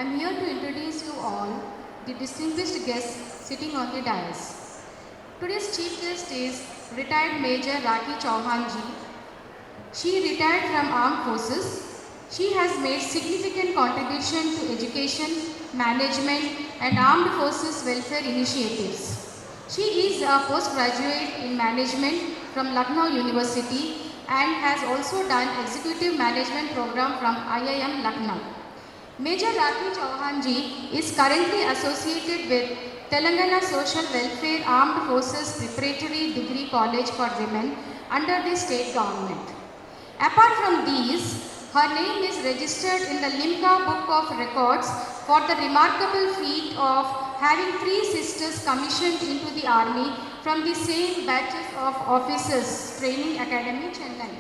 am here to introduce you all the distinguished guests sitting on the dais. Today's chief guest is retired Major Rakhi Chauhan ji. She retired from Armed Forces. She has made significant contribution to education, management and Armed Forces welfare initiatives. She is a postgraduate in management from Lucknow University and has also done executive management program from IIM Lucknow. Major Rakhi Chauhan ji is currently associated with Telangana Social Welfare Armed Forces Preparatory Degree College for Women under the state government. Apart from these, her name is registered in the Limca Book of Records for the remarkable feat of having 3 sisters commissioned into the army from the same batches of officers training academy, Chennai.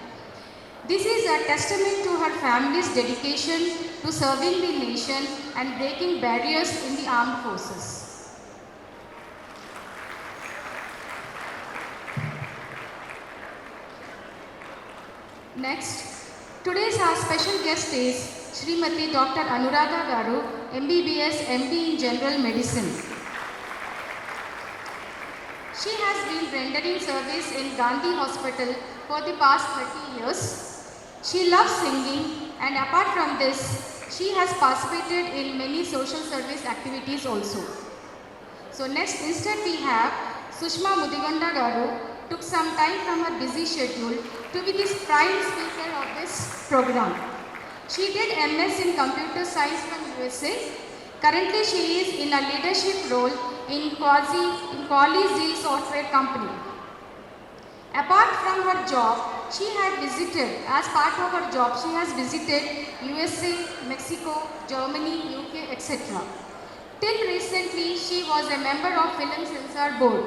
This is a testament to her family's dedication to serving the nation and breaking barriers in the armed forces. Next, today's our special guest is Srimati Dr. Anuradha Garu, MBBS, MD in General Medicine. She has been rendering service in Gandhi Hospital for the past 30 years. She loves singing and apart from this, she has participated in many social service activities also. So next instead we have Sushma Mudigonda Garu took some time from her busy schedule to be the prime speaker of this program. She did MS in Computer Science from USA. Currently she is in a leadership role in Qualys Deal Software Company. Apart from her job, she had visited, as part of her job, she has visited USA, Mexico, Germany, UK, etc. Till recently, she was a member of Film Censor Board.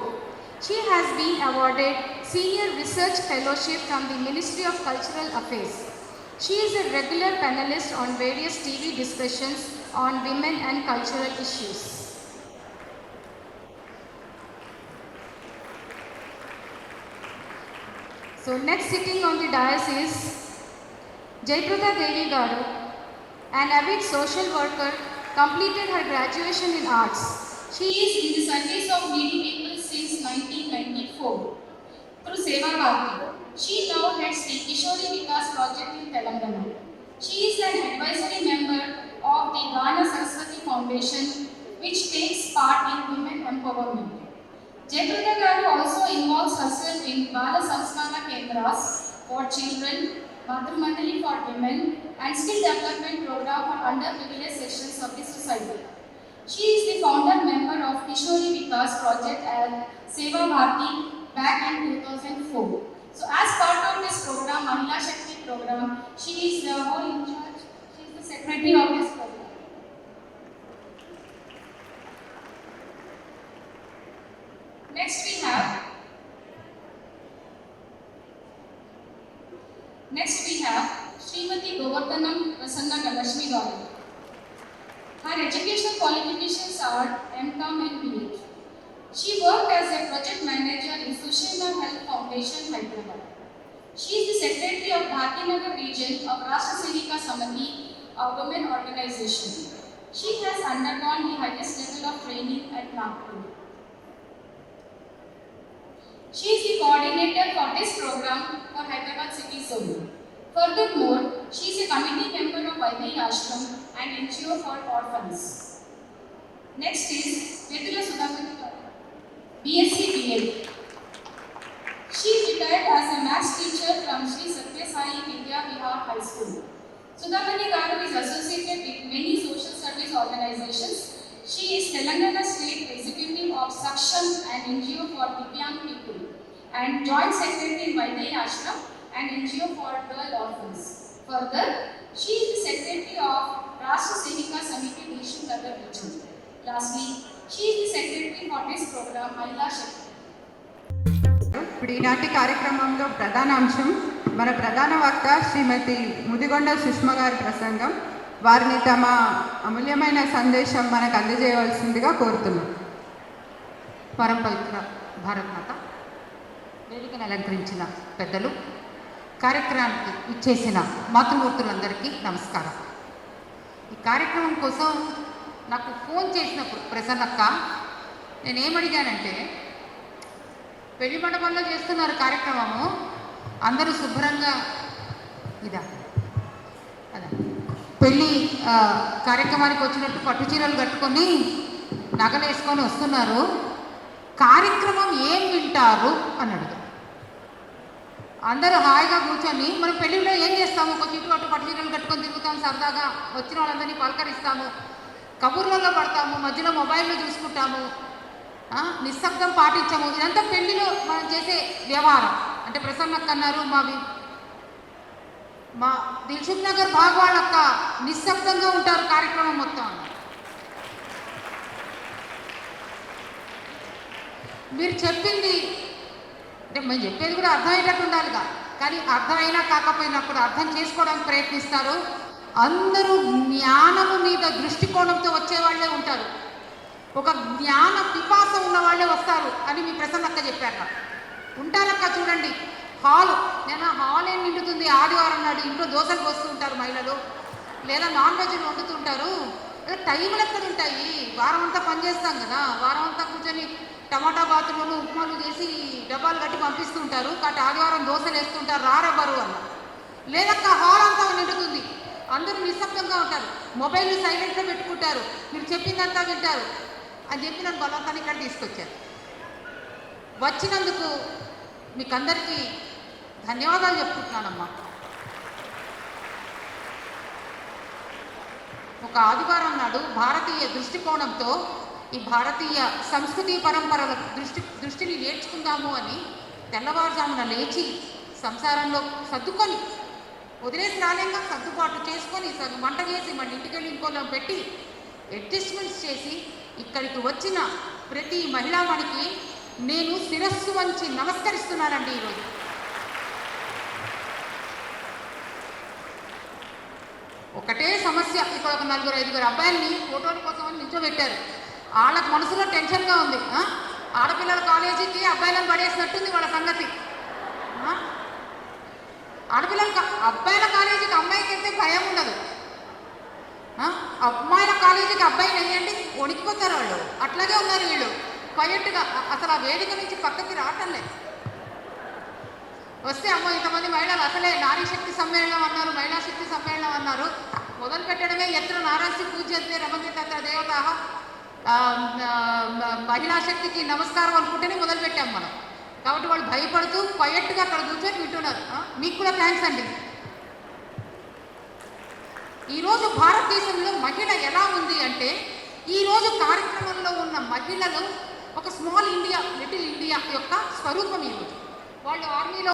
She has been awarded Senior Research Fellowship from the Ministry of Cultural Affairs. She is a regular panelist on various TV discussions on women and cultural issues. So next sitting on the dais is Jayprada Devi Garu, an avid social worker, completed her graduation in arts. She is in the service of needy people since 1994 through Seva Bharti. She now heads the Kishori Vikas project in Telangana. She is an advisory member of the Ghana Saraswati Foundation, which takes part in women empowerment. Jayprada Garu also involves herself in Bala Samskara Kendras for children, Madhur Mandali for women, and skill development program for underprivileged sections of the society. She is the founder member of Kishori Vikas project at Seva Bharti back in 2004. So as part of this program, Mahila Shakti program, she is the whole in charge, she is the secretary of this program. Next we have Srimati Govardhanam Prasanna Galashmi Garu. Her educational qualifications are MCom and BA. She worked as a project manager in Sushila Health Foundation, Hyderabad. She is the secretary of Bhatinagar region of Rashtra Sevika Samiti, a women organization. She has undergone the highest level of training at Nagpur. She is the coordinator for this program for Hyderabad City Zone. Furthermore, she is a committee member of Vaidehi Ashram and NGO for orphans. Next is Vedula Sudhamani Garu, BSc BA. She retired as a maths teacher from Sri Satya Sai Vidya Vihar High School. Sudhamani Garu is associated with many social service organizations. She is Telangana State Executive of Saksham, an NGO for Divyang people, and Joint Secretary in Vaidehi Ashram and NGO for girl orphans. Further, she is the Secretary of Rashtra Sevika Samiti Nation Nagar region. Lastly, she is the Secretary for this program, Mahila Shakti. ఇప్పుడు ఈనాటి కార్యక్రమంలో ప్రధాన అంశం మన ప్రధాన వక్త శ్రీమతి ముదిగొండ సుష్మ గారి ప్రసంగం. వారిని తమ అమూల్యమైన సందేశం మనకు అందజేయవలసిందిగా కోరుతున్నాం. పరంపవిత్ర భారతమాత, వేదికను అలంకరించిన పెద్దలు, కార్యక్రమానికి ఇచ్చేసిన మాతృమూర్తులందరికీ నమస్కారం. ఈ కార్యక్రమం కోసం నాకు ఫోన్ చేసినప్పుడు ప్రసన్నక్క నేనేమడిగానంటే, పెళ్లి మండపంలో చేస్తున్నారు కార్యక్రమము, అందరూ శుభ్రంగా ఇదా అదా పెళ్ళి కార్యక్రమానికి వచ్చినట్టు పట్టు చీరలు కట్టుకొని నగలు వేసుకొని వస్తున్నారు, కార్యక్రమం ఏం వింటారు అని అడిగారు. అందరూ హాయిగా కూర్చొని మనం పెళ్ళిలో ఏం చేస్తాము, ఒక ఇటు అటు పట్టు చీరలు కట్టుకొని తిరుగుతాము, సరదాగా వచ్చిన వాళ్ళందరినీ పలకరిస్తాము, కబుర్లలో పడతాము, మధ్యలో మొబైల్లో చూసుకుంటాము, నిశ్శబ్దం పాటించము. ఇదంతా పెళ్లిలో మనం చేసే వ్యవహారం. అంటే ప్రసన్నక్క అన్నారు, మా దిల్సుఖ్ నగర్ భాగ్ వాళ్ళక్క నిశ్శబ్దంగా ఉంటారు కార్యక్రమం మొత్తం. మీరు చెప్పింది అంటే మేము చెప్పేది కూడా అర్థమయ్యేటట్టు ఉండాలిగా, కానీ అర్థమైనా కాకపోయినా కూడా అర్థం చేసుకోవడానికి ప్రయత్నిస్తారు. అందరూ జ్ఞానము మీద దృష్టికోణంతో వచ్చేవాళ్లే ఉంటారు, ఒక జ్ఞాన పిపాస ఉన్న వాళ్ళే వస్తారు అని మీ ప్రసన్నక్క చెప్పారు. ఉంటారక్క చూడండి, నేను హాల్ ఏం నిండుతుంది, ఆదివారం నాడు ఇంట్లో దోశలు పోస్తూ ఉంటారు మహిళలు, లేదా నాన్ వెజ్లు వండుతుంటారు. టైంలు ఎక్కడ ఉంటాయి, వారం అంతా పనిచేస్తాం కదా, వారం అంతా కూర్చొని టమాటా బాతులను ఉప్మాలు చేసి డబ్బాలు కట్టి పంపిస్తూ ఉంటారు, కాబట్టి ఆదివారం దోశలు వేస్తుంటారు, రారెవ్వరు అన్న. లేదక్క హాల్ అంతా నిండుతుంది, అందరూ నిశ్శబ్దంగా ఉంటారు, మొబైల్ సైలెంట్లో పెట్టుకుంటారు, మీరు చెప్పిందంతా వింటారు అని చెప్పి నన్ను బలవంతాన్ని ఇక్కడ తీసుకొచ్చారు. వచ్చినందుకు మీకు అందరికీ ధన్యవాదాలు చెప్పుకుంటున్నానమ్మా. ఒక ఆదివారం నాడు భారతీయ దృష్టికోణంతో ఈ భారతీయ సంస్కృతి పరంపరల దృష్టిని నేర్చుకుందాము అని తెల్లవారుజామున లేచి సంసారంలో సర్దుకొని వదిలేసి రాలేక సర్దుబాటు చేసుకొని వంట చేసి మన ఇంటికి వెళ్ళి ఇంకోలం పెట్టి అడ్జస్ట్మెంట్స్ చేసి ఇక్కడికి వచ్చిన ప్రతి మహిళామణికి నేను శిరస్సు వంచి నమస్కరిస్తున్నానండి. ఈరోజు ఒకటే సమస్య, ఇక్కడ ఒక 4-5 అబ్బాయిల్ని ఫోటోల కోసం అని నిల్చోబెట్టారు. వాళ్ళకి మనసులో టెన్షన్గా ఉంది, ఆడపిల్లల కాలేజీకి అబ్బాయిలను పడేసినట్టుంది వాళ్ళ సంగతి. అబ్బాయిల కాలేజీకి అమ్మాయికి వెళ్తే భయం ఉండదు, అమ్మాయిల కాలేజీకి అబ్బాయిని వేయండి వణికిపోతారు వాళ్ళు. అట్లాగే ఉన్నారు వీళ్ళు, క్వయట్గా అసలు ఆ వేదిక నుంచి పక్కకి రావటం లేదు. వస్తే అమ్మో ఇంతమంది మహిళలు, అసలే నారీ శక్తి సమ్మేళనం అన్నారు, మహిళా శక్తి సమ్మేళనం అన్నారు, మొదలు పెట్టడమే ఎత్ర నారాసి పూజ్యంతే రమంతే తత్ర దేవత మహిళా శక్తికి నమస్కారం అనుకుంటేనే మొదలుపెట్టాం మనం. కాబట్టి వాళ్ళు భయపడుతూ క్వయట్గా అక్కడ కూర్చొని వింటున్నారు. మీకు కూడా థ్యాంక్స్ అండి. ఈరోజు భారతదేశంలో మహిళ ఎలా ఉంది అంటే, ఈరోజు కార్యక్రమంలో ఉన్న మహిళలు ఒక స్మాల్ ఇండియా, లిటిల్ ఇండియా యొక్క స్వరూపం. ఈరోజు వాళ్ళు ఆర్మీలో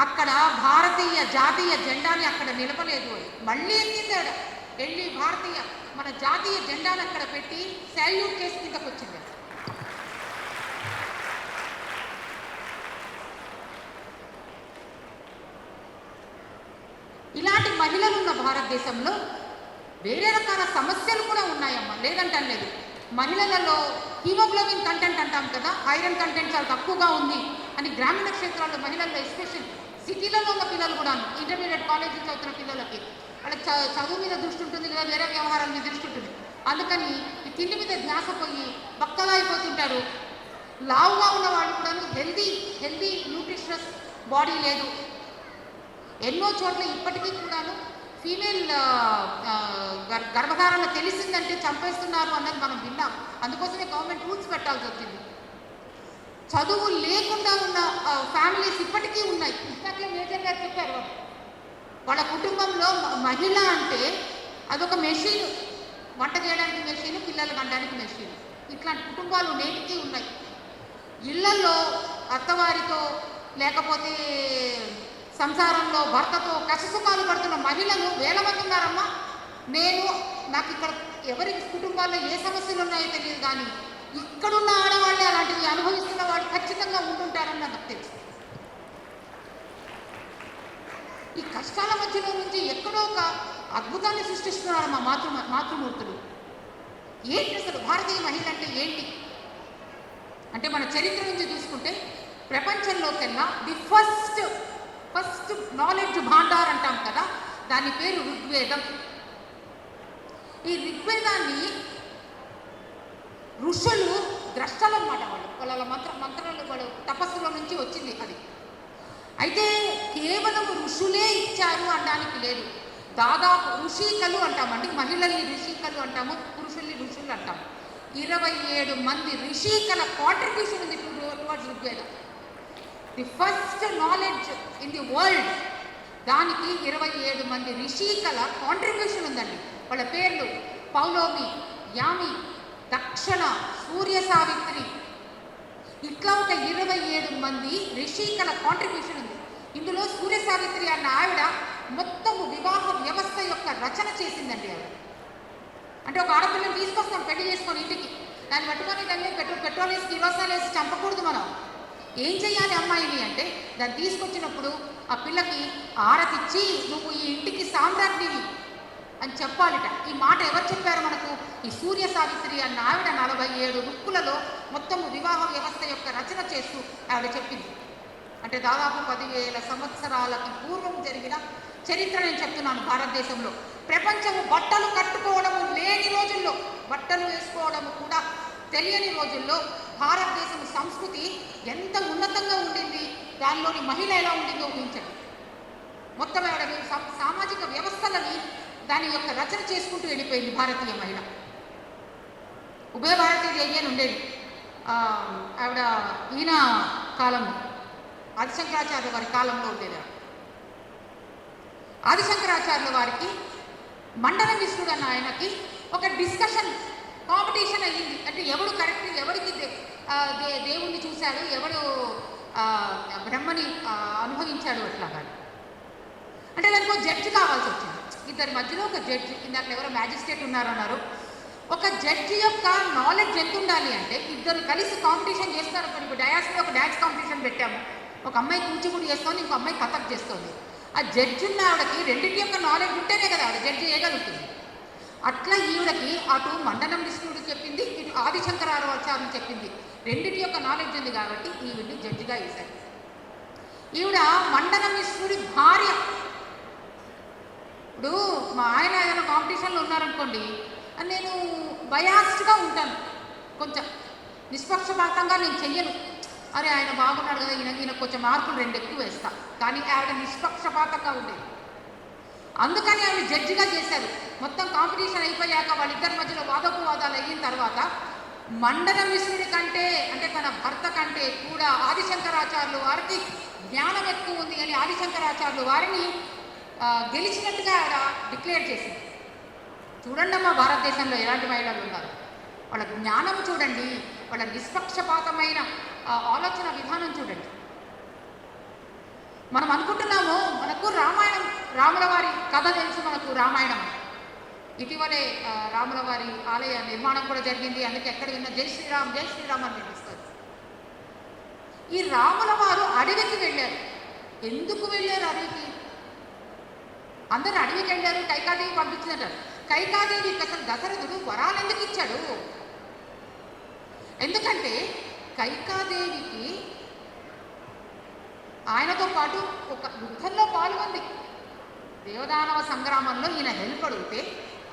అక్కడ భారతీయ జాతీయ జెండాని అక్కడ నిలపలేదు, మళ్ళీ ఎత్తిందాడు వెళ్ళి భారతీయ మన జాతీయ జెండాని అక్కడ పెట్టి శాల్యూట్ చేసి కిందకు వచ్చింది. ఇలాంటి మహిళలు ఉన్న భారతదేశంలో వేరే రకాల సమస్యలు కూడా ఉన్నాయమ్మా, లేదంటలేదు. మహిళలలో హీమోగ్లోబిన్ కంటెంట్ అంటాం కదా, ఐరన్ కంటెంట్ చాలా తక్కువగా ఉంది అని గ్రామీణ క్షేత్రాల్లో మహిళల్లో, ఎస్పెషల్ సిటీలలో ఉన్న పిల్లలు కూడా, ఇంటర్మీడియట్ కాలేజీ చదువుతున్న పిల్లలకి వాళ్ళకి చదువు మీద దృష్టి ఉంటుంది లేదా వేరే వ్యవహారాల మీద దృష్టి ఉంటుంది. అందుకని ఈ తిండి మీద ధ్యాస పోయి బక్కగా అయిపోతుంటారు. లావుగా ఉన్న వాళ్ళు కూడా హెల్దీ న్యూట్రిషనస్ బాడీ లేదు. ఎన్నో చోట్ల ఇప్పటికీ కూడాను ఫీమేల్ గర్భధారణ తెలిసిందంటే చంపేస్తున్నారు అన్నది మనం విన్నాం. అందుకోసమే గవర్నమెంట్ రూల్స్ పెట్టాల్సి వచ్చింది. చదువు లేకుండా ఉన్న ఫ్యామిలీస్ ఇప్పటికీ ఉన్నాయి. ఇంతకే మేజర్ గారు చెప్పారు, వాళ్ళ కుటుంబంలో మహిళ అంటే అదొక మెషిన్, వంట చేయడానికి మెషిన్, పిల్లలు కనడానికి మెషిన్. ఇట్లాంటి కుటుంబాలు నేటికి ఉన్నాయి. ఇళ్లలో అత్తవారితో లేకపోతే సంసారంలో భర్తతో కష్టసుఖాలు పడుతున్న మహిళలు వేల మంది ఉన్నారమ్మా. నాకు ఇక్కడ ఎవరి కుటుంబాల్లో ఏ సమస్యలు ఉన్నాయో తెలియదు, కానీ ఇక్కడున్న ఆడవాళ్ళే అలాంటివి అనుభవిస్తున్న వాళ్ళు ఖచ్చితంగా ఉంటుంటారని నాకు తెలుసు. ఈ కష్టాల మధ్యలో నుంచి ఎక్కడో ఒక అద్భుతాన్ని సృష్టిస్తున్నారు మా మాతృమూర్తులు. ఏంటి అసలు భారతీయ మహిళ అంటే ఏంటి అంటే, మన చరిత్ర నుంచి చూసుకుంటే ప్రపంచంలోకెల్లా ది ఫస్ట్ నాలెడ్జ్ భాండార్ అంటాం కదా, దాని పేరు ఋగ్వేదం. ఈ ఋగ్వేదాన్ని ఋషులు ద్రష్టలు అన్నమాట, వాళ్ళ మంత్రాలు వాళ్ళు తపస్సులో నుంచి వచ్చింది అది. అయితే కేవలం ఋషులే ఇచ్చారు అనడానికి లేదు, దాదాపు ఋషికలు అంటామండి, మహిళల్ని ఋషికలు అంటాము, పురుషుల్ని ఋషులు అంటాము. 27 మంది ఋషికల కాంట్రిబ్యూషన్ ఉంది towards Rigvedam. The first knowledge in the world, దానికి 27 మంది ఋషికల కాంట్రిబ్యూషన్ ఉందండి. వాళ్ళ పేర్లు పౌలోమి, యామి, దక్షణ, సూర్య సావిత్రి, ఇట్లా ఒక 27 మంది ఋషికల కాంట్రిబ్యూషన్ ఉంది. ఇందులో సూర్య సావిత్రి అన్న ఆవిడ మొత్తము వివాహ వ్యవస్థ యొక్క రచన చేసిందండి. ఆవిడ అంటే ఒక ఆడపిల్లని తీసుకొస్తాం పెళ్లి చేసుకొని ఇంటికి, దాన్ని పట్టుకొని దాన్ని పెట్రోల్ వేసి కిరోసాలు వేసి చంపకూడదు. మనం ఏం చెయ్యాలి అమ్మాయిని అంటే, దాన్ని తీసుకొచ్చినప్పుడు ఆ పిల్లకి ఆరతిచ్చి నువ్వు ఈ ఇంటికి సామ్రాజ్ఞివి అని చెప్పాలిట. ఈ మాట ఎవరు చెప్పారు మనకు? ఈ సూర్య సావిత్రి అన్న ఆవిడ 47 రుక్కులలో మొత్తము వివాహ వ్యవస్థ యొక్క రచన చేస్తూ ఆవిడ చెప్పింది. అంటే దాదాపు 10,000 సంవత్సరాలకి పూర్వం జరిగిన చరిత్ర నేను చెప్తున్నాను. భారతదేశంలో ప్రపంచము బట్టలు కట్టుకోవడము లేని రోజుల్లో, బట్టలు వేసుకోవడము కూడా తెలియని రోజుల్లో భారతదేశం సంస్కృతి ఎంత ఉన్నతంగా ఉండింది, దానిలోని మహిళ ఎలా ఉండిందో ఊహించండి. మొత్తం ఆవిడ సామాజిక వ్యవస్థలని దాని యొక్క రచన చేసుకుంటూ వెళ్ళిపోయింది భారతీయ మహిళ. ఉభయ భారతీయ దేవి అని ఉండేది ఆవిడ. ఈయన కాలం ఆదిశంకరాచార్యుల వారి కాలంలో ఉండేది. ఆదిశంకరాచార్యుల వారికి మండన విష్ణుడు అన్న ఆయనకి ఒక డిస్కషన్ కాంపిటీషన్ అయ్యింది. అంటే ఎవడు కరెక్ట్, ఎవరికి దేవుణ్ణి చూశాడు, ఎవడు బ్రహ్మని అనుభవించాడు అట్లాగా. అంటే దానికి ఒక జడ్జి కావాల్సి వచ్చింది. ఇద్దరి మధ్యలో ఒక జడ్జి, ఇందాక ఎవరో మ్యాజిస్ట్రేట్ ఉన్నారన్నారు. ఒక జడ్జి యొక్క నాలెడ్జ్ ఎంత ఉండాలి అంటే, ఇద్దరు కలిసి కాంపిటీషన్ చేస్తారు. ఇప్పుడు డయాస్లో ఒక డ్యాన్స్ కాంపిటీషన్ పెట్టాము, ఒక అమ్మాయి కూచిపూడి చేస్తుంది, ఇంకో అమ్మాయి కథక్ చేస్తుంది. ఆ జడ్జి ఉన్న ఆవిడకి రెండింటి యొక్క నాలెడ్జ్ ఉంటేనే కదా ఆవిడ జడ్జి చేయగలుగుతుంది. అట్లా ఈవిడకి అటు మండనం విష్ణుడు చెప్పింది, ఇటు ఆదిశంకరాచార్యులు చెప్పింది, రెండింటి యొక్క నాలెడ్జ్ ఉంది కాబట్టి ఈవిడ్ని జడ్జిగా వేశారు. ఈవిడ మండనం విష్ణుడి భార్య. ఇప్పుడు మా ఆయన ఏదైనా కాంపిటీషన్లో ఉన్నారనుకోండి, నేను బయాస్డ్గా ఉంటాను, కొంచెం నిష్పక్షపాతంగా నేను చెయ్యను. అరే ఆయన బాగున్నాడు కదా, ఈయన కొంచెం మార్కులు 2 ఎక్కువ వేస్తా. కానీ ఆవిడ నిష్పక్షపాతంగా ఉండేది. అందుకని ఆవిడ జడ్జిగా చేశారు. మొత్తం కాంపిటీషన్ అయిపోయాక వాళ్ళిద్దరి మధ్యలో వాదోపవాదాలు అయిన తర్వాత మండన విష్ణుడి కంటే, అంటే తన భర్త కంటే కూడా ఆదిశంకరాచార్యులు వారికి జ్ఞానం ఎక్కువ ఉంది అని ఆదిశంకరాచార్యులు వారిని గెలిచినట్టుగా ఆవిడ డిక్లేర్ చేసింది. చూడండి అమ్మా, భారతదేశంలో ఎలాంటి మహిళలు ఉన్నారు, వాళ్ళ జ్ఞానం చూడండి, వాళ్ళ నిష్పక్షపాతమైన ఆలోచన విధానం చూడండి. మనం అనుకుంటున్నాము మనకు రామాయణం, రాముల వారి కథ తెలుసు మనకు రామాయణం. ఇటీవలే రాముల వారి ఆలయ నిర్మాణం కూడా జరిగింది. అందుకే ఎక్కడ విన్నా జై శ్రీరామ్ జై శ్రీరామ్ అని వినిపిస్తారు. ఈ రాముల వారు అడవికి వెళ్ళారు. ఎందుకు వెళ్ళారు అడవికి? అందరూ అడవికి వెళ్ళారు, కైకాదేవి పంపించినట్టు. కైకాదేవికి అసలు దశరథుడు వరాలు ఎందుకు ఇచ్చాడు? ఎందుకంటే కైకాదేవికి ఆయనతో పాటు ఒక యుద్ధంలో పాల్గొంది. దేవదానవ సంగ్రామంలో ఈయన హెల్ప్ అడిగితే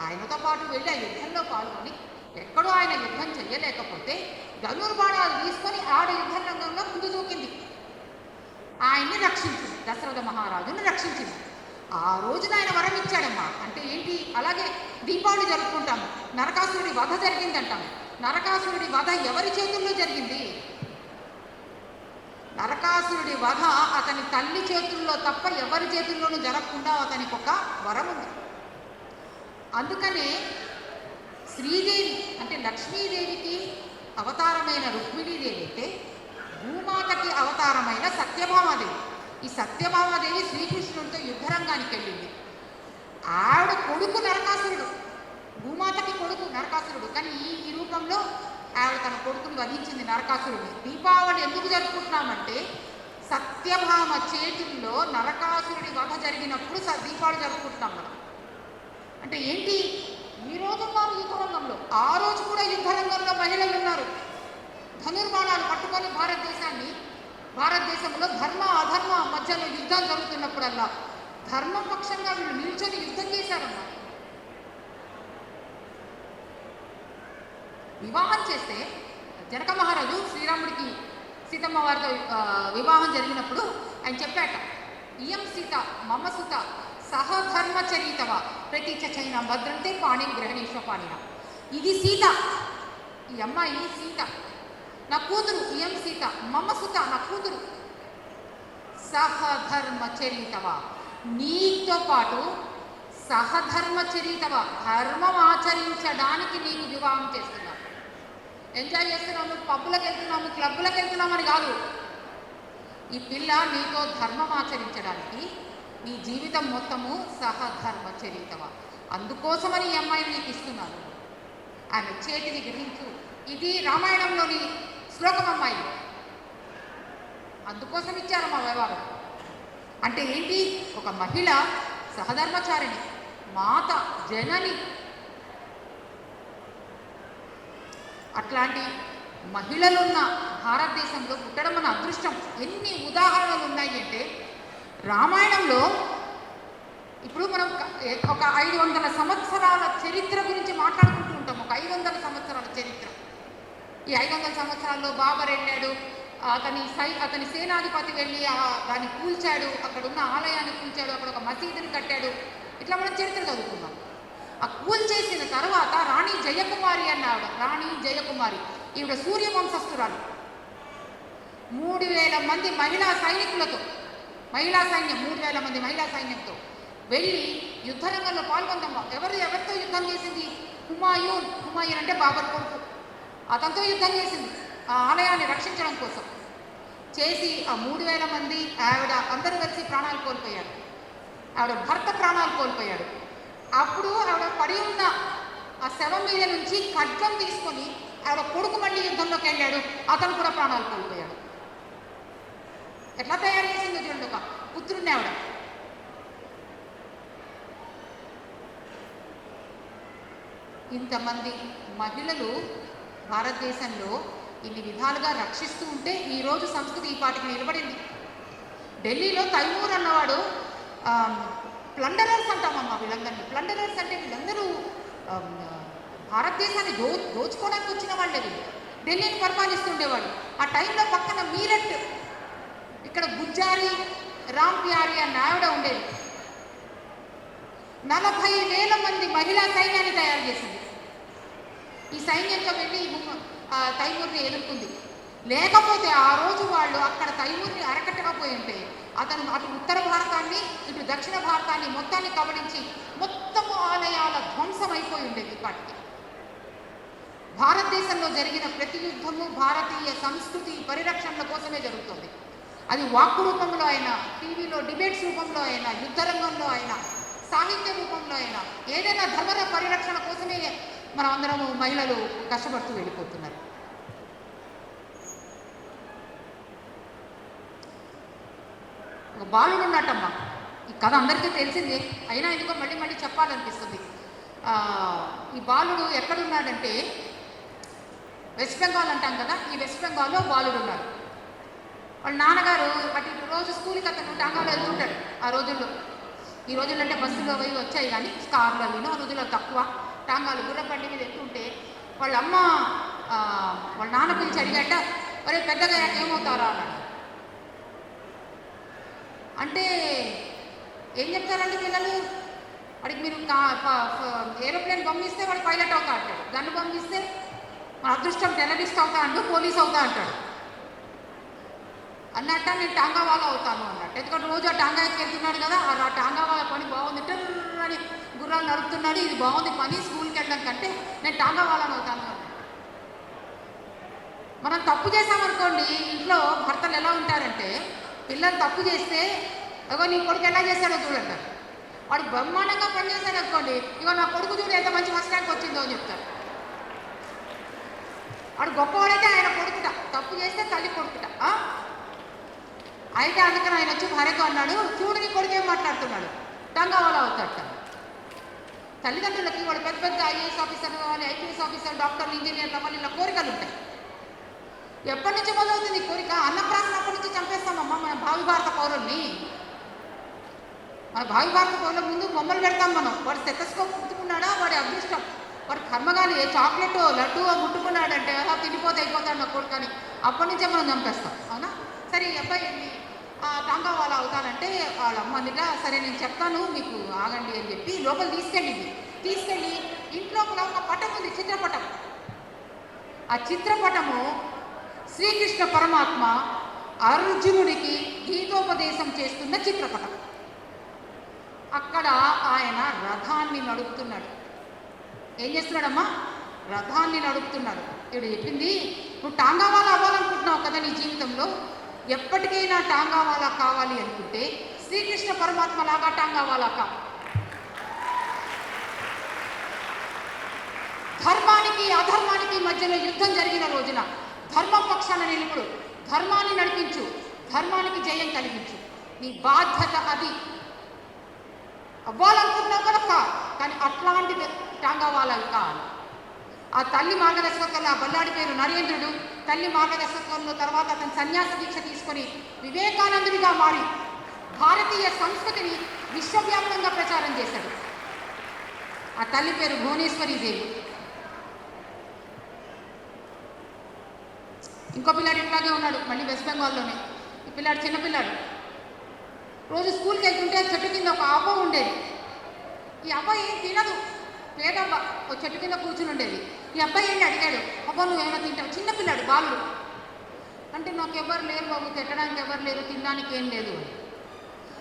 ఆయనతో పాటు వెళ్ళి ఆ యుద్ధంలో పాల్గొని, ఎక్కడో ఆయన యుద్ధం చెయ్యలేకపోతే ధనుర్బాణాలు తీసుకొని ఆడ యుద్ధ రంగంలో ముందు దూకింది. ఆయన్ని రక్షించింది, దశరథ మహారాజుని రక్షించింది. ఆ రోజున ఆయన వరం ఇచ్చాడమ్మా. అంటే ఏంటి? అలాగే దీపావళి జరుపుకుంటాము, నరకాసురుడి వధ జరిగిందంటాము. నరకాసురుడి వధ ఎవరి చేతుల్లో జరిగింది? నరకాసురుడి వధ అతని తల్లి చేతుల్లో తప్ప ఎవరి చేతుల్లోనూ జరగకుండా అతనికి ఒక వరం ఉంది. అందుకనే శ్రీదేవి అంటే లక్ష్మీదేవికి అవతారమైన రుక్మిణీదేవి అయితే భూమాతకి అవతారమైన సత్యభామాదేవి. ఈ సత్యభామాదేవి శ్రీకృష్ణుడితో యుద్ధరంగానికి వెళ్ళింది. ఆవిడ కొడుకు నరకాసురుడు, భూమాతకి కొడుకు నరకాసురుడు, కానీ ఈ రూపంలో ఆవిడ తన కొడుకుని వధించింది నరకాసురుడిని. దీపావళి ఎందుకు జరుపుకుంటున్నామంటే సత్యభామ చేతుల్లో నరకాసురుడి వధ జరిగినప్పుడు దీపావళి జరుపుకుంటున్నాం మనం. అంటే ఏంటి, ఈ రోజు ఉన్నారు యుద్ధరంగంలో, ఆ రోజు కూడా యుద్ధరంగంలో మహిళలు ఉన్నారు. ధనుర్బాణాలు పట్టుకొని భారతదేశంలో ధర్మ అధర్మ మధ్యలో యుద్ధం జరుగుతున్నప్పుడల్లా ధర్మపక్షంగా వీళ్ళు నిల్చొని యుద్ధం చేశారమ్మా. వివాహం చేస్తే జనక మహారాజు శ్రీరాముడికి సీతమ్మ వారితో వివాహం జరిగినప్పుడు ఆయన చెప్పాట, ఇయం సీత మమ సుత సహధర్మచరితవ ప్రతీచ చైన భద్రంతే పాణిని గ్రహణీశ్వ పాణిన. ఇది సీత, ఈ అమ్మాయి సీత, నా కూతురు. ఇయం సీత మమ సుత, నా కూతురు. సహధర్మచరితవ, నీతో పాటు సహధర్మచరితవ, ధర్మం ఆచరించడానికి నీకు వివాహం చేస్తున్నావు. ఎంజాయ్ చేస్తున్నాము, పబ్బులకు వెళ్తున్నాము, క్లబ్బులకు వెళ్తున్నామని కాదు. ఈ పిల్ల నీతో ధర్మం ఆచరించడానికి నీ జీవితం మొత్తము సహధర్మచరితవ, అందుకోసమని ఈ అమ్మాయిని నీకు ఇస్తున్నాను. ఆమె చేతిని గ్రహించు. ఇది రామాయణంలోని శ్లోకం అమ్మాయి, అందుకోసం ఇచ్చారు మా వ్యవహారం. అంటే ఏంటి, ఒక మహిళ సహధర్మచారిణి, మాత, జనని. అట్లాంటి మహిళలున్న భారతదేశంలో పుట్టడం మన అదృష్టం. ఎన్ని ఉదాహరణలు ఉన్నాయి అంటే రామాయణంలో ఇప్పుడు మనం ఒక 500 సంవత్సరాల చరిత్ర గురించి మాట్లాడుకుంటూ ఉంటాం. ఒక 500 సంవత్సరాల చరిత్ర. ఈ 500 సంవత్సరాల్లో బాబర్ వెళ్ళాడు, అతని సేనాధిపతి వెళ్ళి దాన్ని కూల్చాడు, అక్కడ ఉన్న ఆలయాన్ని కూల్చాడు, అక్కడ ఒక మసీదుని కట్టాడు. ఇట్లా మనం చరిత్ర చదువుకున్నాం. ఆ కూల్చేసిన తర్వాత రాణి జయకుమారి అన్నావిడ, రాణి జయకుమారి, ఈవిడ సూర్యవంశస్థురాలు. 3000 మంది మహిళా సైనికులతో, మహిళా సైన్యం 3000 మంది మహిళా సైన్యంతో వెళ్ళి యుద్ధరంగంలో పాల్గొందాం. ఎవరితో యుద్ధం చేసింది? హుమాయూన్ అంటే బాబర్ కొడుకు. అతనితో యుద్ధం చేసింది ఆ ఆలయాన్ని రక్షించడం కోసం. చేసి ఆ 3000 మంది ఆవిడ అందరూ కలిసి ప్రాణాలు కోల్పోయారు. ఆవిడ భర్త ప్రాణాలు కోల్పోయాడు. అప్పుడు ఆవిడ పడి ఉన్న ఆ శవం మీద నుంచి ఖడ్గం తీసుకొని ఆవిడ కొడుకు మళ్ళీ యుద్ధంలోకి వెళ్ళాడు, అతను కూడా ప్రాణాలు కోల్పోయాడు. ఎట్లా తయారు చేసింది చూడండి ఒక పుత్రుడిని ఆవిడ. ఇంతమంది మహిళలు భారతదేశంలో ఇన్ని విధాలుగా రక్షిస్తూ ఉంటే ఈరోజు సంస్కృతి ఈ పాటికి నిలబడింది. ఢిల్లీలో తైమూర్ అన్నవాడు ప్లండరర్స్ అంటామమ్మా వీళ్ళందరినీ. ప్లండరర్స్ అంటే వీళ్ళందరూ భారతదేశాన్ని దోచుకోవడానికి వచ్చిన వాళ్ళే. వీళ్ళు ఢిల్లీని పరిపాలిస్తుండేవాడు. ఆ టైంలో పక్కన మీరట్, ఇక్కడ గుజ్జారి రామ్ ప్యారి అన్న ఆవిడ ఉండేది. 40,000 మంది మహిళా సైన్యాన్ని తయారు చేసింది. ఈ సైన్యంతో వెళ్ళి తైమూర్ని ఎదుర్కొంది. లేకపోతే ఆ రోజు వాళ్ళు అక్కడ తైమూర్ని అరకట్టకపోయి ఉంటే అతను అటు ఉత్తర భారతాన్ని ఇటు దక్షిణ భారతాన్ని మొత్తాన్ని కబళించి మొత్తము ఆలయాల ధ్వంసం అయిపోయి ఉండేది. ఇప్పటికి భారతదేశంలో జరిగిన ప్రతి యుద్ధము భారతీయ సంస్కృతి పరిరక్షణ కోసమే జరుగుతుంది. అది వాక్కు రూపంలో అయినా, టీవీలో డిబేట్స్ రూపంలో అయినా, యుద్ధరంగంలో అయినా, సాహిత్య రూపంలో అయినా, ఏదైనా ధర్మ పరిరక్షణ కోసమే మనం అందరము మహిళలు కష్టపడుతూ వెళ్ళిపోతున్నారు. ఒక బాలుడు ఉన్నట్టమ్మా. ఈ కథ అందరికీ తెలిసిందే, అయినా ఎందుకో మళ్ళీ మళ్ళీ చెప్పాలనిపిస్తుంది. ఈ బాలుడు ఎక్కడున్నాడంటే వెస్ట్ బెంగాల్ అంటాం కదా, ఈ వెస్ట్ బెంగాల్లో బాలుడు ఉన్నాడు. వాళ్ళ నాన్నగారు అటు రోజు స్కూల్కి అతను టాంగాలో వెళ్తుంటాడు. ఆ రోజుల్లో, ఈ రోజుల్లో అంటే బస్సులో అవి వచ్చాయి కానీ కార్లలో ఆ రోజుల్లో తక్కువ. టాంగాలు గుర్రబండి మీద ఎత్తుంటే వాళ్ళ అమ్మ వాళ్ళ నాన్న పిలిచి అడిగట, ఒరే పెద్దగా ఏమవుతారా అన్నాడు. అంటే ఏం చెప్తారండి పిల్లలు, వాడికి మీరు ఏరోప్లేన్ పంపిస్తే వాడు పైలట్ అవుతా అంటాడు, గన్ను పంపిస్తే మన అదృష్టం టెర్రరిస్ట్ అవుతా అంటూ పోలీస్ అవుతా అంటాడు. అన్నట్ట నేను టాంగా వాళ్ళ అవుతాను అన్నట్టు. ఎందుకంటే రోజు ఆ టాంగాకి వెళ్తున్నాడు కదా, ఆ టాంగా వాళ్ళ పని బాగుంది, అని గుర్రాలు నడుపుతున్నాడు, ఇది బాగుంది పని, స్కూల్కి వెళ్ళడం కంటే నేను టాంగా వాళ్ళని అవుతాను అన్నట్టు. మనం తప్పు చేసామనుకోండి, ఇంట్లో భర్తలు ఎలా ఉంటారంటే పిల్లలు తప్పు చేస్తే ఇగో నీ కొడుకు ఎలా చేస్తాడో చూడంటారు. వాడు బ్రహ్మాండంగా పనిచేస్తాడు అనుకోండి, ఇగో నా కొడుకు చూడు ఎంత మంచి ఫస్ట్ ర్యాంక్ వచ్చిందో అని చెప్తారు. వాడు గొప్పవాడైతే ఆయన కొడుకుట, తప్పు చేస్తే తల్లి కొడుకుట. అయితే అందుకని ఆయన వచ్చి భార్యతో అన్నాడు, చూడు నీ కొడుకు ఏం మాట్లాడుతున్నాడు, దంగా వాళ్ళ అవుతాడు. తల్లిదండ్రులకి వాడు పెద్ద పెద్ద ఐఏఎస్ ఆఫీసర్ కావాలి, ఐపీఎస్ ఆఫీసర్, డాక్టర్లు, ఇంజనీర్లు అవ్వాలి, ఇలా కోరికలు ఉంటాయి. ఎప్పటి నుంచి మొదలవుతుంది కోరిక? అన్నప్రాసనప్పటి నుంచి చంపేస్తామమ్మా మన భావి భారత పౌరుల్ని. మన భావి భారత పౌరుల ముందు బొమ్మలు పెడతాం మనం. వాడు స్టెథోస్కోప్ ముట్టుకున్నాడా వాడి అదృష్టం, వాడు కర్మగాని చాక్లెట్ లడ్డు ముట్టుకున్నాడంటే అలా తిండిపోతే అయిపోతాడు నా కొడుకు అని అప్పటి నుంచే మనం చంపేస్తాం. అవునా? సరే ఈ అబ్బాయి వెళ్ళి టాంగా వాళ్ళ అవుతానంటే వాళ్ళ అమ్మనిగా సరే నేను చెప్తాను మీకు ఆగండి అని చెప్పి లోపల తీసుకెళ్ళి ఇంట్లోపల ఒక పటం ఉంది, చిత్రపటం. ఆ చిత్రపటము శ్రీకృష్ణ పరమాత్మ అర్జునుడికి గీతోపదేశం చేస్తున్న చిత్రపటం. అక్కడ ఆయన రథాన్ని నడుపుతున్నాడు. ఏం చేస్తున్నాడమ్మా? రథాన్ని నడుపుతున్నాడు. ఇప్పుడు చెప్పింది, నువ్వు టాంగావాలా అవ్వాలనుకుంటున్నావు కదా నీ జీవితంలో, ఎప్పటికైనా టాంగావాలా కావాలి అనుకుంటే శ్రీకృష్ణ పరమాత్మ లాగా టాంగావాలా కా. ధర్మానికి అధర్మానికి మధ్యలో యుద్ధం జరిగిన రోజున ధర్మం పక్షాన నిలుపుడు, ధర్మాన్ని నడిపించు, ధర్మానికి జయం కలిగించు. నీ బాధ్యత అది. అవ్వాలనుకుంటున్నావు కదా, కానీ అట్లాంటి టాంగావాలా కావాలి. ఆ తల్లి మార్గదర్శకత్వంలో ఆ బల్లాడి పేరు నరేంద్రుడు. తల్లి మార్గదర్శకత్వంలో తర్వాత అతను సన్యాస దీక్ష తీసుకొని వివేకానందుడిగా మారి భారతీయ సంస్కృతిని విశ్వవ్యాప్తంగా ప్రచారం చేశాడు. ఆ తల్లి పేరు భువనేశ్వరీదేవి. ఇంకో పిల్లాడు ఇట్లాగే ఉన్నాడు, మళ్ళీ వెస్ట్ బెంగాల్లోనే. ఈ పిల్లాడు చిన్నపిల్లాడు. రోజు స్కూల్కి వెళ్తుంటే చెట్టు కింద ఒక అవ్వ ఉండేది. ఈ అబ్బాయి ఏం తినదు, పేదవ్వ, ఒక చెట్టు కింద కూర్చుని ఉండేది. ఈ అబ్బాయి ఏంటి అడిగాడు, అబ్బా నువ్వేమైనా తింటావు? చిన్నపిల్లాడు, బాలుడు. అంటే నాకు ఎవరు లేరు బాబు, తిట్టడానికి ఎవరు లేరు, తినడానికి ఏం లేదు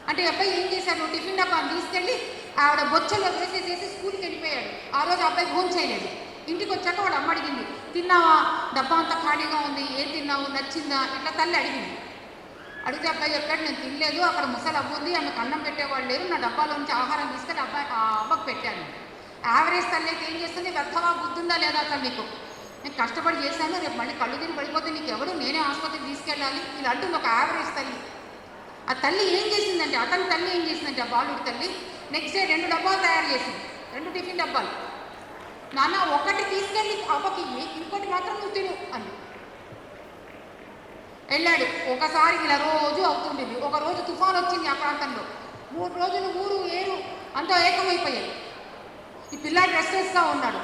అంటే అబ్బాయి ఏం చేశాడు, టిఫిన్ డబ్బాని తీసుకెళ్ళి ఆవిడ బొచ్చలో వేసేసేసి స్కూల్కి వెళ్ళిపోయాడు. ఆ రోజు అబ్బాయి భోజనం చేయలేదు. ఇంటికి వచ్చాక వాడు అమ్మ అడిగింది, తిన్నావా? డబ్బా అంతా ఖాళీగా ఉంది, ఏం తిన్నావు, నచ్చిందా? ఇట్లా తల్లి అడిగింది. అడిగితే అబ్బాయి చెప్పాడు, నేను తినలేదు, అక్కడ ముసలి అవ్వ ఉంది, ఆమెకు అన్నం పెట్టేవాళ్ళు లేరు, నా డబ్బాలో నుంచి ఆహారం తీసుకొని ఆ అవ్వకు పెట్టాను. యావరేజ్ తల్లి అయితే ఏం చేస్తుంది, వ్యర్థమా బుద్ధుందా లేదా అసలు నీకు? నేను కష్టపడి చేశాను, రేపు మళ్ళీ కళ్ళు తిని పడిపోతే నీకు ఎవరు, నేనే ఆసుపత్రికి తీసుకెళ్ళాలి, ఇలా అంటుంది ఒక యావరేజ్ తల్లి. ఆ తల్లి ఏం చేసిందంటే, అతని తల్లి ఏం చేసిందంటే, ఆ బాలుడి తల్లి నెక్స్ట్ డే 2 డబ్బాలు తయారు చేసింది, 2 టిఫిన్ డబ్బాలు. నాన్న ఒకటి తీసుకెళ్ళి అవ్వకి, ఇంకోటి మాత్రం నువ్వు తిను అని. వెళ్ళాడు. ఒకసారి ఇలా రోజు అవుతుండేది. ఒక రోజు తుఫాన్ వచ్చింది ఆ ప్రాంతంలో. 3 రోజులు ఊరు ఏరు అంతా ఏకమైపోయాయి. ఈ పిల్లాడు రెస్ట్లెస్గా ఉన్నాడు.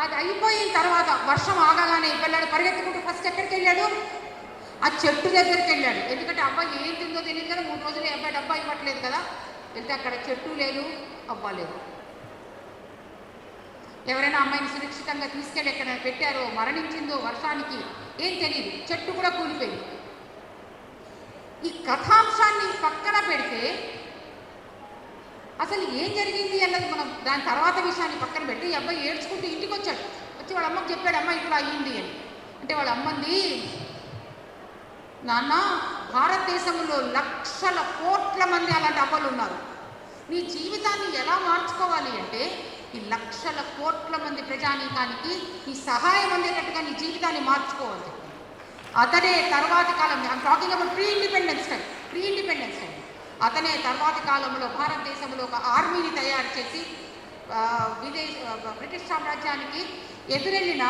అది అయిపోయిన తర్వాత వర్షం ఆగగానే ఈ పిల్లాడు పరిగెత్తుకుంటూ ఫస్ట్ ఎక్కడికి వెళ్ళాడు, ఆ చెట్టు దగ్గరికి వెళ్ళాడు. ఎందుకంటే అబ్బాయి ఏం తిందో తెలియదు కదా, 3 రోజులు అబ్బాయి డబ్బా ఇవ్వట్లేదు కదా. వెళ్తే అక్కడ చెట్టు లేదు, అవ్వలేదు. ఎవరైనా అమ్మాయిని సురక్షితంగా తీసుకెళ్ళి ఎక్కడ పెట్టారో, మరణించిందో వర్షానికి ఏం తెలియదు. చెట్టు కూడా కూలిపోయింది. ఈ కథాంశాన్ని పక్కన పెడితే అసలు ఏం జరిగింది అన్నది మనం దాని తర్వాత విషయాన్ని పక్కన పెట్టి ఈ అబ్బాయి ఏడ్చుకుంటూ ఇంటికి వచ్చాడు. వచ్చి వాళ్ళ అమ్మకి చెప్పాడు, అమ్మ ఇట్లా అయ్యింది అని. అంటే వాళ్ళ అమ్మంది, నాన్న భారతదేశంలో లక్షల కోట్ల మంది అలాంటి అవ్వలు ఉన్నారు. నీ జీవితాన్ని ఎలా మార్చుకోవాలి అంటే ఈ లక్షల కోట్ల మంది ప్రజానీకానికి ఈ సహాయం అందేటట్టుగా నీ జీవితాన్ని మార్చుకోవాలి. అతనే తర్వాతి కాలం, I'm talking about pre independence time, అతనే తర్వాతి కాలంలో భారతదేశంలో ఒక ఆర్మీని తయారు చేసి బ్రిటిష్ సామ్రాజ్యానికి ఎదురెళ్ళిన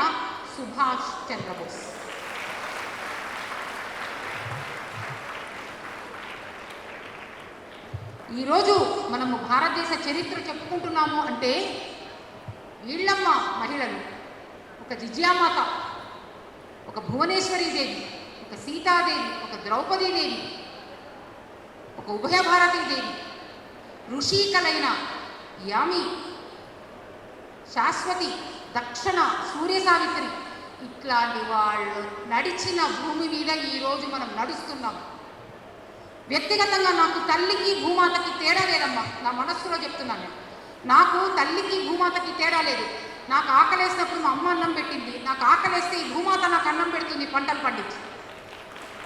సుభాష్ చంద్రబోస్. ఈరోజు మనము భారతదేశ చరిత్ర చెప్పుకుంటున్నాము అంటే వీళ్ళమ్మ మహిళలు, ఒక జిజియామాత, ఒక భువనేశ్వరీదేవి, ఒక సీతాదేవి, ఒక ద్రౌపదీదేవి, ఒక ఉభయ భారతీదేవి, ఋషికలైన యామి, శాశ్వతి, దక్షణ, సూర్య సావిత్రి, ఇట్లాంటి వాళ్ళు నడిచిన భూమి మీద ఈరోజు మనం నడుస్తున్నాం. వ్యక్తిగతంగా నాకు తల్లికి భూమాతకి తేడా లేదమ్మా, నా మనస్సులో చెప్తున్నాను. నాకు తల్లికి భూమాతకి తేడా లేదు. నాకు ఆకలేసినప్పుడు మా అమ్మ అన్నం పెట్టింది, నాకు ఆకలేస్తే ఈ భూమాత నాకు అన్నం పెడుతుంది పంటలు పండించి.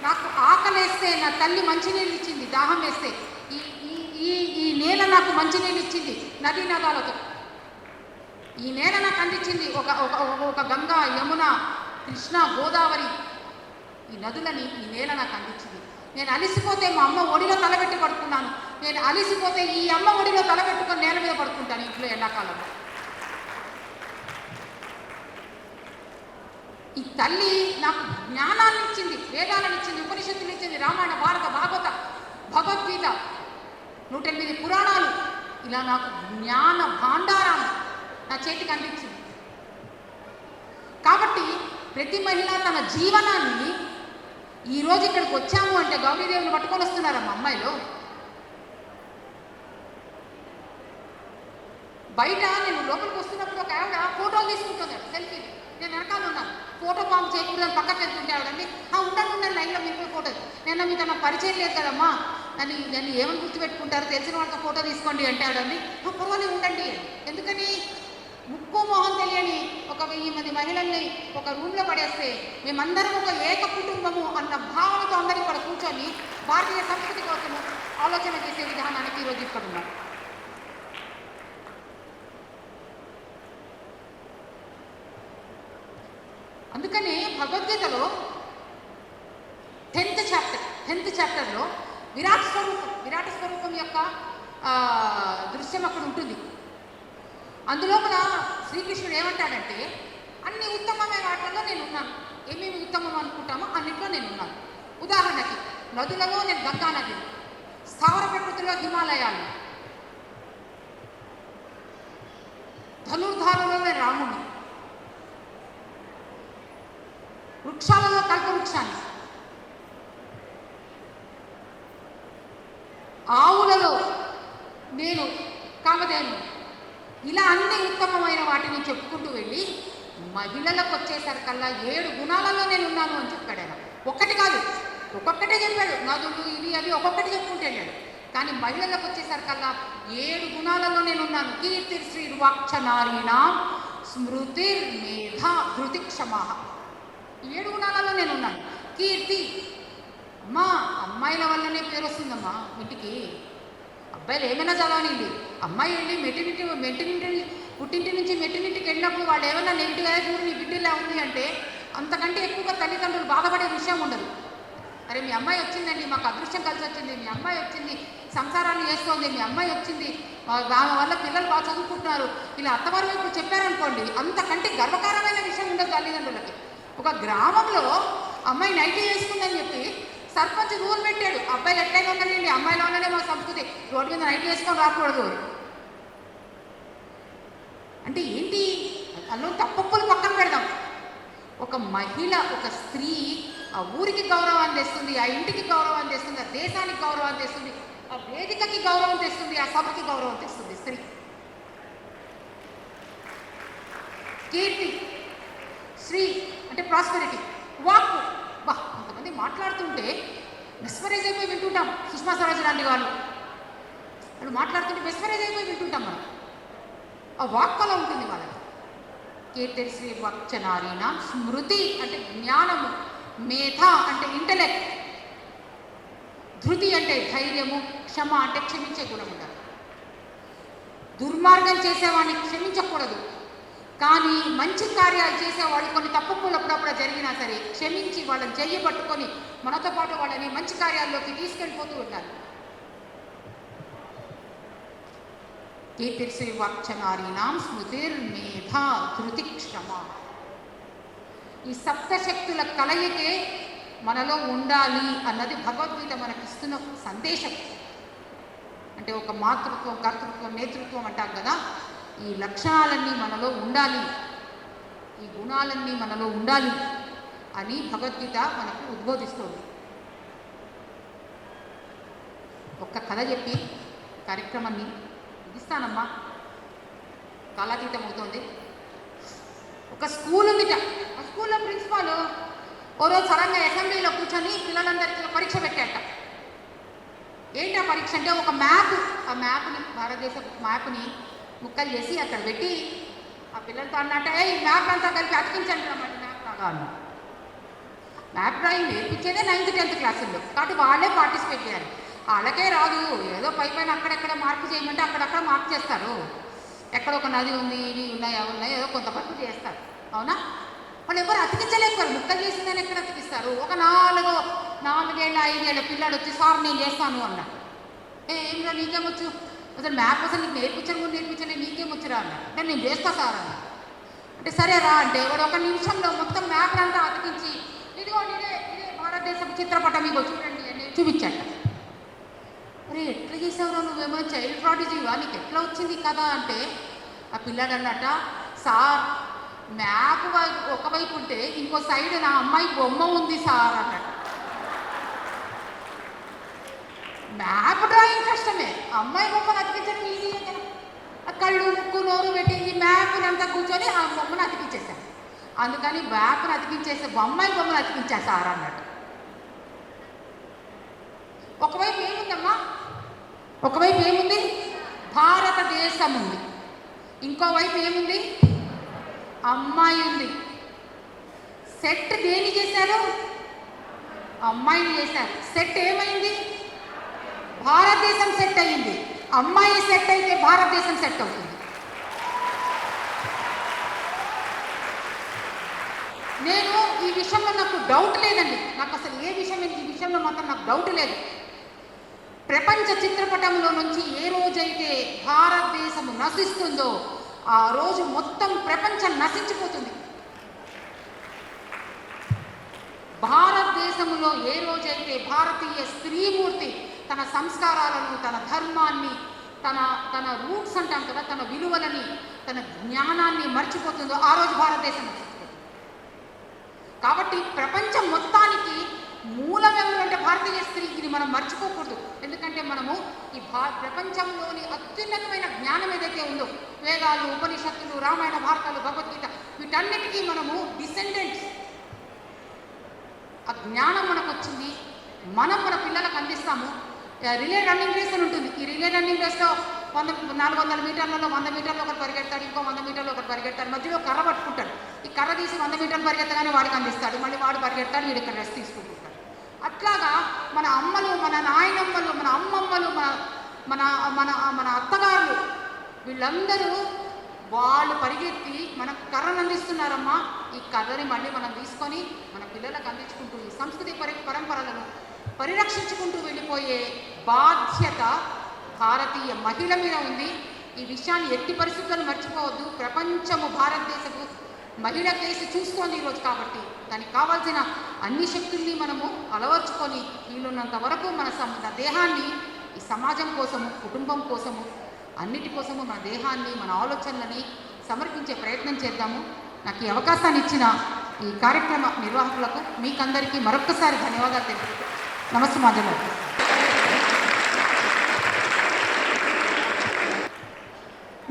నాకు ఆకలేస్తే నా తల్లి మంచినీళ్ళు ఇచ్చింది, దాహం వేస్తే ఈ ఈ ఈ ఈ నేల నాకు మంచినీళ్ళు ఇచ్చింది నదీ నదాలతో. ఈ నేల నాకు అందించింది ఒక ఒక ఒక గంగా, యమున, కృష్ణ, గోదావరి, ఈ నదులని ఈ నేల నాకు అందించింది. నేను అలిసిపోతే మా అమ్మ ఒడిలో తలబెట్టి పడుకున్నాను. నేను అలిసిపోతే ఈ అమ్మ ఒడిలో తలబెట్టుకొని నేల మీద పడుకుంటాను ఇంట్లో ఎండాకాలంలో. ఈ తల్లి నాకు జ్ఞానాన్ని ఇచ్చింది, వేదాలను ఇచ్చింది, ఉపనిషత్తులు ఇచ్చింది, రామాయణ, భారత, భాగవత, భగవద్గీత, 108 పురాణాలు, ఇలా నాకు జ్ఞాన భాండారాన్ని నా చేతికి అందించింది. కాబట్టి ప్రతి మహిళ తన జీవనాన్ని, ఈరోజు ఇక్కడికి వచ్చాము అంటే గౌరీదేవిని పట్టుకొని వస్తున్నారమ్మ అమ్మాయిలు. బయట నేను లోపలికి వస్తున్నప్పుడు ఒక ఆవిడ ఫోటోలు తీసుకుంటుంది, సెల్ఫీలు. నేను వెనకాల ఉన్నాను, ఫోటో బాంబు చేయకూడదని పక్కకి వెళ్తుంటే ఆవిడండి, ఉండండి లైన్లో మీరు ఫోటో. నేను మీతో నాకు పరిచయం లేదు కదమ్మా, నన్ను ఏమని గుర్తుపెట్టుకుంటారు, తెలిసిన వాళ్ళతో ఫోటో తీసుకోండి అంటే ఆవిడండి, పర్వాలేదు ఉండండి. ఎందుకని ముక్కు మొహం తెలియని ఒక 1000 మంది మహిళల్ని ఒక రూమ్లో పడేస్తే మేమందరం ఒక ఏక కుటుంబము అన్న భావనతో అందరూ ఇక్కడ కూర్చొని భారతీయ సంస్కృతి కోసము ఆలోచన చేసే విధానానికి ఈరోజు ఇక్కడ ఉన్నాం. అందుకని భగవద్గీతలో 10th చాప్టర్లో విరాట స్వరూపం యొక్క దృశ్యం అక్కడ ఉంటుంది. అందులోపల శ్రీకృష్ణుడు ఏమంటాడంటే, అన్ని ఉత్తమమైన వాటిల్లో నేను ఉన్నాను, ఏమేమి ఉత్తమం అనుకుంటామో అన్నింటిలో నేను ఉన్నాను. ఉదాహరణకి నదులలో నేను గంగా నది, స్థావర ప్రకృతిలో హిమాలయాలు, ధనుర్ధారులలో నేను రాముని, వృక్షాలలో కల్పవృక్షాన్ని, ఆవులలో నేను కామధేను, ఇలా అన్ని ఉత్తమమైన వాటిని చెప్పుకుంటూ వెళ్ళి మహిళలకు వచ్చేసరికల్లా 7 గుణాలలో నేను ఉన్నాను అని చెప్పాడు ఆయన. ఒక్కటి కాదు, ఒక్కొక్కటే చెప్పాడు, నదులు ఇవి అవి ఒక్కొక్కటి చెప్పుకుంటూ వెళ్ళాడు. కానీ మహిళలకు వచ్చేసరికల్లా 7 గుణాలలో నేను ఉన్నాను. కీర్తిశ్రీ వాక్షనారీణాం స్మృతిర్మేధ ధృతి క్షమాహ, 7 గుణాలలో నేను ఉన్నాను. కీర్తి, అమ్మా అమ్మాయిల వల్లనే పేరు వస్తుందమ్మా ఇంటికి. అబ్బాయిలు ఏమైనా చదవనిండి, అమ్మాయి వెళ్ళి పుట్టింటి నుంచి మెట్టినింటికి వెళ్ళినప్పుడు వాళ్ళు ఏమైనా నెగిటివ్గా చూడు నీ బిడ్డలా ఉంది అంటే అంతకంటే ఎక్కువగా తల్లిదండ్రులు బాధపడే విషయం ఉండదు. అరే మీ అమ్మాయి వచ్చిందండి, మాకు అదృష్టం కలిసి వచ్చింది, మీ అమ్మాయి వచ్చింది, సంసారాన్ని చేస్తోంది, మీ అమ్మాయి వచ్చింది, ఆమె వల్ల పిల్లలు బాగా చదువుకుంటున్నారు, ఇలా అత్తవారు వైపు చెప్పారనుకోండి, అంతకంటే గర్వకారమైన విషయం ఉండదు తల్లిదండ్రులకి. ఒక గ్రామంలో అమ్మాయి నైటీ వేసుకుందని చెప్పి సర్పంచ్ రూల్ పెట్టాడు, అబ్బాయిలు ఎట్లయినా ఉన్నాయండి, అమ్మాయిలో ఉన్నదే మా సంస్కృతి, రోడ్డు మీద నైటీ వేసుకొని రాకూడదు. అంటే ఏంటి, అందులో తప్పప్పులు పక్కన పెడదాం. ఒక మహిళ, ఒక స్త్రీ ఆ ఊరికి గౌరవాన్ని తెస్తుంది, ఆ ఇంటికి గౌరవాన్ని తెస్తుంది, ఆ దేశానికి గౌరవాన్ని తెస్తుంది, ఆ వేదికకి గౌరవం తెస్తుంది, ఆ సభకి గౌరవం తెస్తుంది స్త్రీ. కీర్తి, శ్రీ అంటే ప్రాస్పెరిటీ, వాక్కు. బా కొంతమంది మాట్లాడుతుంటే మెస్మరైజ్ అయిపోయి వింటుంటాం. సుష్మా స్వరాజ్ లాంటి వాళ్ళు మాట్లాడుతుంటే మెస్మరైజ్ అయిపోయి వింటుంటాం మనం. ఆ వాక్కలో ఉంటుంది వాళ్ళకి. కీర్తిశ్రీ వాక్షనారీణ, స్మృతి అంటే జ్ఞానము, మేధ అంటే ఇంటలెక్ట్, ధృతి అంటే ధైర్యము, క్షమ అంటే క్షమించే గుణం ఉండాలి. దుర్మార్గం చేసేవాడిని క్షమించకూడదు, కానీ మంచి కార్యాలు చేసేవాళ్ళు కొన్ని తప్పులు అప్పుడప్పుడు జరిగినా సరే క్షమించి వాళ్ళని చెయ్యి పట్టుకొని మనతో పాటు వాళ్ళని మంచి కార్యాల్లోకి తీసుకెళ్ళిపోతూ ఉండాలి. కీర్తిశ్రీ వాక్షనారీణాం స్మృతిర్మేధ ధృతి క్షమ, ఈ సప్తశక్తుల కలయికే మనలో ఉండాలి అన్నది భగవద్గీత మనకిస్తున్న సందేశం. అంటే ఒక మాతృత్వం, కర్తృత్వం, నేతృత్వం అంటాం కదా, ఈ లక్షణాలన్నీ మనలో ఉండాలి, ఈ గుణాలన్నీ మనలో ఉండాలి అని భగవద్గీత మనకు ఉద్బోధిస్తుంది. ఒక్క కథ చెప్పి కార్యక్రమాన్ని ముగిస్తానమ్మా, కాలాతీతం అవుతుంది. ఒక స్కూల్ ఉందిట, ఆ స్కూల్లో ప్రిన్సిపాల్ ఓ రోజు సడన్గా అసెంబ్లీలో కూర్చొని పిల్లలందరికీ పరీక్ష పెట్టాట. ఏంటి ఆ పరీక్ష అంటే ఒక మ్యాప్, ఆ మ్యాప్ని, భారతదేశ మ్యాప్ని ముక్కలు చేసి అక్కడ పెట్టి ఆ పిల్లలతో అన్నట్టే ఈ మ్యాప్ అంతా కలిపి అతికించండి అన్నమాట, మ్యాప్ లాగా అన్న. మ్యాప్ డ్రాయింగ్ నేర్పించేదే 9th 10th క్లాసుల్లో, కాబట్టి వాళ్ళే పార్టిసిపేట్ చేయాలి. వాళ్ళకే రాదు, ఏదో పైన అక్కడెక్కడ మార్పు చేయమంటే అక్కడక్కడ మార్పు చేస్తారు. ఎక్కడ ఒక నది ఉంది, ఇవి ఉన్నాయి, అవి ఉన్నాయి, ఏదో కొంత పట్టు చేస్తారు. అవునా? వాళ్ళు ఎవరు అతికించలేకపోయారు. ముక్కలు చేసిందని ఎక్కడ అతికిస్తారు? ఒక 4 ఏళ్ళ 5 ఏళ్ళ పిల్లాడు వచ్చి సార్ నేను చేస్తాను అన్నాడు. ఏమిరా నీకేమొచ్చు, అసలు మ్యాప్ అసలు నీకు నేర్పించలే నీకేమొచ్చురా అన్నాడు. అంటే నేను చేస్తా సార్ అన్నాడు. అంటే సరే రా అంటే వాడు ఒక నిమిషంలో మొత్తం మ్యాప్ అంతా అతికించి ఇదిగోండి ఇదే భారతదేశపు చిత్రపటం ఇగో చూడండి అని చూపించాట. అరే ఎట్లా చేసావురా, నువ్వేమో చైల్డ్ ప్రాడిజీవా, నీకు ఎట్లా వచ్చింది కదా అంటే ఆ పిల్లాడు అన్నట, సార్ మ్యాప్ ఒకవైపు ఉంటే ఇంకో సైడ్ నా అమ్మాయి బొమ్మ ఉంది సార్ అన్నట్టు. మ్యాప్ డ్రాయింగ్ కష్టమే, అమ్మాయి బొమ్మను అతికించడం ఈజీయే కదా. కళ్ళు ముక్కు నోరు పెట్టి ఈ మ్యాప్ని అంతా కూర్చొని ఆ బొమ్మను అతికించేశాను. అందుకని మ్యాప్ను అతికించేసే అమ్మాయి బొమ్మను అతికించా సార్ అన్నట్టు. ఒకవైపు ఏముందమ్మా, ఒకవైపు ఏముంది, భారతదేశం ఉంది, ఇంకోవైపు ఏముంది, అమ్మాయి ఉంది. సెట్ దేని చేశారు, అమ్మాయిని చేశారు. సెట్ ఏమైంది, భారతదేశం సెట్ అయ్యింది. అమ్మాయి సెట్ అయితే భారతదేశం సెట్ అవుతుంది. నేను ఈ విషయంలో నాకు డౌట్ లేదండి, నాకు అసలు ఏ విషయం ఈ విషయంలో మాత్రం నాకు డౌట్ లేదు. ప్రపంచ చిత్రపటంలో నుంచి ఏ రోజైతే భారతదేశం నశిస్తుందో ఆ రోజు మొత్తం ప్రపంచం నశించిపోతుంది. భారతదేశంలో ఏ రోజైతే భారతీయ స్త్రీమూర్తి తన సంస్కారాలను, తన ధర్మాన్ని, తన రూట్స్ అంటాం కదా, తన విలువలని, తన జ్ఞానాన్ని మర్చిపోతుందో ఆ రోజు భారతదేశం నశించిపోతుంది. కాబట్టి ప్రపంచం మొత్తానికి మూలం ఎవరంటే భారతీయ స్త్రీ. ఇది మనం మర్చిపోకూడదు. ఎందుకంటే మనము ఈ ప్రపంచంలోని అత్యున్నతమైన జ్ఞానం ఏదైతే ఉందో, వేదాలు, ఉపనిషత్తులు, రామాయణ, భారతాలు, భగవద్గీత, వీటన్నిటికీ మనము డిసెండెంట్స్. ఆ జ్ఞానం మనకు వచ్చింది, మనం మన పిల్లలకు అందిస్తాము. రిలే రన్నింగ్ రేస్ అని ఉంటుంది. ఈ రిలే రన్నింగ్ రేస్లో 400 మీటర్లలో 100 మీటర్లు ఒకటి పరిగెడతాడు, ఇంకో 100 మీటర్లు ఒకటి పరిగెడతాడు, మధ్యలో కర్ర పట్టుకుంటాడు. ఈ కర్ర తీసి 100 మీటర్లు పరిగెత్తగానే వాడికి అందిస్తాడు, మళ్ళీ వాడు పరిగెడతాడు, వీడు ఇక్కడ రెస్ట్ తీసుకుంటుంటాడు. అట్లాగా మన అమ్మలు, మన నాయనమ్మలు, మన అమ్మమ్మలు, మన మన మన అత్తగారులు, వీళ్ళందరూ వాళ్ళు పరిగెత్తి మనకు కర్రను అందిస్తున్నారమ్మా. ఈ కర్రని మళ్ళీ మనం తీసుకొని మన పిల్లలకు అందించుకుంటూ ఈ సంస్కృతి పరంపరలను పరిరక్షించుకుంటూ వెళ్ళిపోయే బాధ్యత భారతీయ మహిళ మీద ఉంది. ఈ విషయాన్ని ఎట్టి పరిస్థితులను మర్చిపోవద్దు. ప్రపంచము భారతదేశపు మహిళ కేసు చూస్తోంది ఈరోజు. కాబట్టి దానికి కావాల్సిన అన్ని శక్తుల్ని మనము అలవర్చుకొని వీలున్నంత వరకు మన దేహాన్ని ఈ సమాజం కోసము, కుటుంబం కోసము, అన్నిటి కోసము మన దేహాన్ని, మన ఆలోచనలని సమర్పించే ప్రయత్నం చేద్దాము. నాకు ఈ అవకాశాన్ని ఇచ్చిన ఈ కార్యక్రమ నిర్వాహకులకు మీకందరికీ మరొక్కసారి ధన్యవాదాలు తెలుపుతూ నమస్కారం.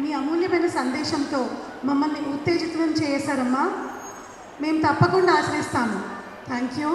మీ అమూల్యమైన సందేశంతో మమ్మల్ని ఉత్తేజితం చేశారమ్మా. మేము తప్పకుండా ఆచరిస్తాము. Thank you.